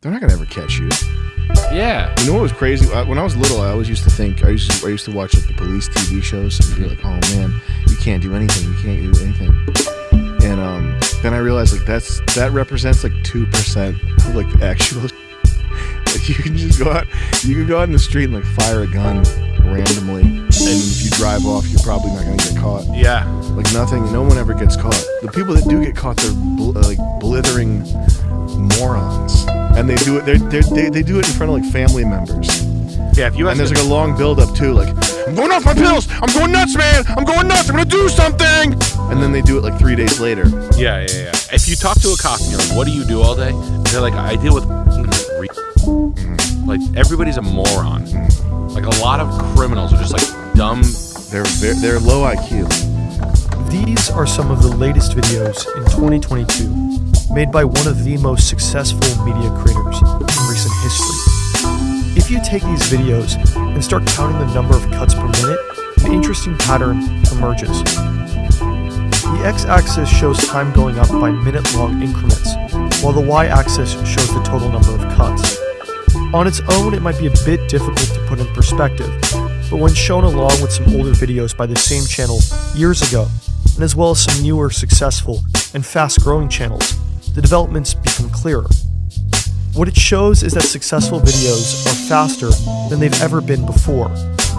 they're not gonna ever catch you. Yeah. You know what was crazy? When I was little, I always used to think, I used to watch like the police TV shows and be like, oh man, you can't do anything. You can't do anything. And then I realized like that represents like 2% of like the actual. Like you can just go out in the street and like fire a gun randomly, and if you drive off, you're probably not gonna get caught. Yeah. Like nothing. No one ever gets caught. The people that do get caught, they're like blithering morons. And they do it. They do it in front of like family members. Yeah, if you and there's like a long build up too. Like, I'm going off my pills. I'm going nuts, man. I'm going nuts. I'm gonna do something. And then they do it like 3 days later. Yeah. If you talk to a cop and you're like, "What do you do all day?" They're like, "I deal with like everybody's a moron." Like a lot of criminals are just like dumb. They're low IQ. These are some of the latest videos in 2022 made by one of the most successful media creators in recent history. If you take these videos and start counting the number of cuts per minute, an interesting pattern emerges. The x-axis shows time going up by minute-long increments, while the y-axis shows the total number of cuts. On its own, it might be a bit difficult to put in perspective, but when shown along with some older videos by the same channel years ago, and as well as some newer, successful, and fast-growing channels, the developments become clearer. What it shows is that successful videos are faster than they've ever been before,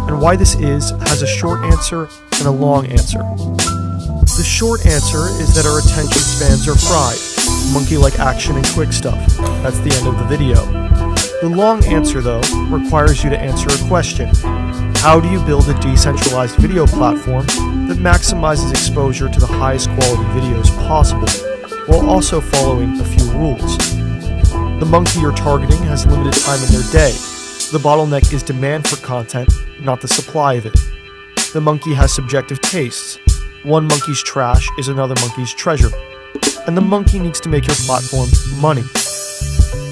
and why this has a short answer and a long answer. The short answer is that our attention spans are fried, monkey-like action and quick stuff. That's the end of the video. The long answer, though, requires you to answer a question. How do you build a decentralized video platform that maximizes exposure to the highest quality videos possible, while also following a few rules? The monkey you're targeting has limited time in their day. The bottleneck is demand for content, not the supply of it. The monkey has subjective tastes. One monkey's trash is another monkey's treasure. And the monkey needs to make your platform money.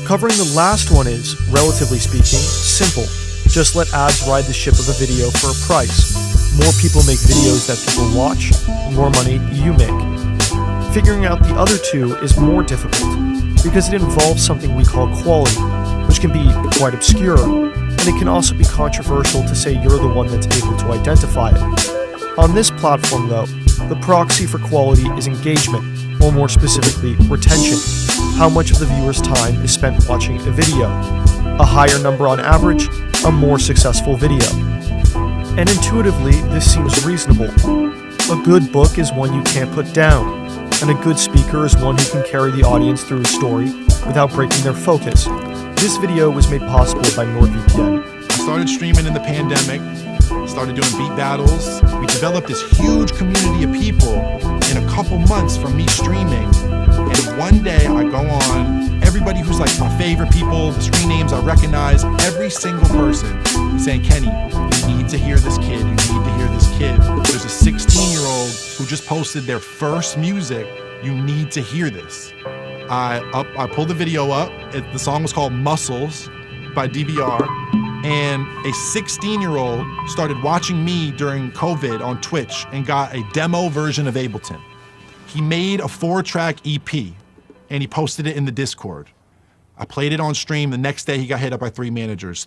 Covering the last one is, relatively speaking, simple. Just let ads ride the ship of a video for a price. More people make videos that people watch, more money you make. Figuring out the other two is more difficult, because it involves something we call quality, which can be quite obscure, and it can also be controversial to say you're the one that's able to identify it. On this platform, though, the proxy for quality is engagement, or more specifically, retention. How much of the viewer's time is spent watching a video. A higher number on average, a more successful video. And intuitively, this seems reasonable. A good book is one you can't put down, and a good speaker is one who can carry the audience through a story without breaking their focus. This video was made possible by NordVPN. I started streaming in the pandemic, started doing beat battles. We developed this huge community of people in a couple months from me streaming. And one day I go on, everybody who's like my favorite people, the screen names I recognize, every single person is saying, Kenny, you need to hear this kid, you need to hear this kid. There's a 16-year-old who just posted their first music, you need to hear this. I pulled the video up, the song was called Muscles by DVR, and a 16-year-old started watching me during COVID on Twitch and got a demo version of Ableton. He made a 4-track EP, and he posted it in the Discord. I played it on stream. The next day, he got hit up by 3 managers.